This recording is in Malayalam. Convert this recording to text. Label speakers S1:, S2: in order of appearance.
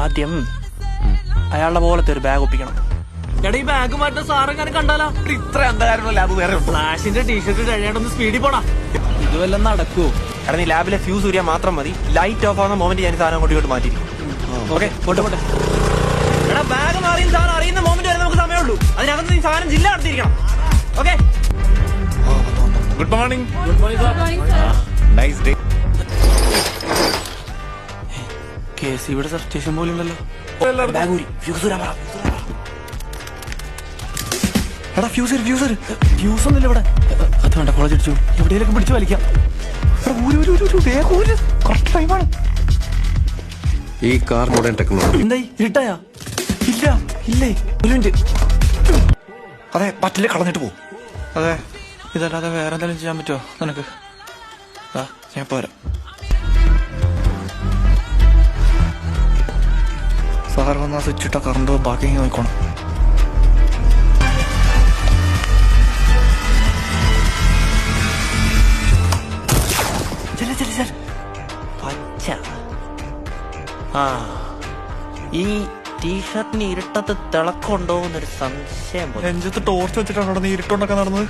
S1: ആദ്യം അയാളുടെ പോലത്തെ ഒരു ബാഗ് ഒപ്പിക്കണം.
S2: എടാ ഈ ബാഗ് മാറ്റുന്ന സാറെങ്ങനെ കണ്ടാലോ?
S3: ഇത്ര അന്ധകാരമുള്ള ലാബ് വേറെ ഉണ്ടോ?
S2: ഫ്ലാഷിന്റെ ടീഷർട്ട് കഴിയാണ്ടൊന്ന് സ്പീഡിൽ പോടാ.
S1: ഇതുവെല്ലാം നടക്കൂ?
S3: എടാ നീ ലാബിലെ ഫ്യൂസ് ഊരിയാൽ മാത്രം മതി. ലൈറ്റ് ഓഫ് ആവുന്ന മൊമെന്റ് ഞാൻ സാധനം കൊണ്ടിട്ട് മാറ്റി. ഓക്കെ പോട്ടെ. എടാ ബാഗ് മാറി സാധനം അറിയുന്ന മൊമെന്റ് വരെ നമുക്ക് സമയമുള്ളൂ. അതിനകത്ത് നീ സാധനം ജില്ല നടത്തിയിരിക്കണം. Okay.
S4: Good morning.
S3: Nice day.
S1: KCBയുടെ സബ് സ്റ്റേഷൻ പോലും ഉണ്ടല്ലോ. ബാഗ് ഊരി ഫ്യൂസ് ഊരാൻ പറ. എടാ ഫ്യൂസ് ഒന്നുമില്ല ഇവിടെ. അത് വേണ്ട, കോളേജ് അടിച്ചു. എവിടെയൊക്കെ പിടിച്ചു വലിക്കാം. കറക്റ്റ് ടൈമാണ്.
S5: ഈ കാർ മോഡേൺ ടെക്നോളജി
S1: എന്തായി ഇരുട്ടായാ? ഇല്ലേ ഒരു മിനിറ്റ്.
S3: അതെ പറ്റില്ല, കളഞ്ഞിട്ട് പോകും.
S1: അതെ ഇതല്ലാതെ വേറെ എന്തെങ്കിലും ചെയ്യാൻ പറ്റുമോ നിനക്ക്? ഞാൻ പോരാ. സാർ വന്നാൽ സ്വിച്ച് ഇട്ട കറണ്ട് ബാക്കി നോക്കണം.
S3: ഈ ടീഷർട്ടിന് ഇരുട്ടത്ത് തിളക്കമുണ്ടോ എന്നൊരു സംശയം.
S1: നെഞ്ചത്ത് ടോർച്ച് വെച്ചിട്ടാണ് നീ ഇരുട്ടുണ്ടൊക്കെ നടന്നത്.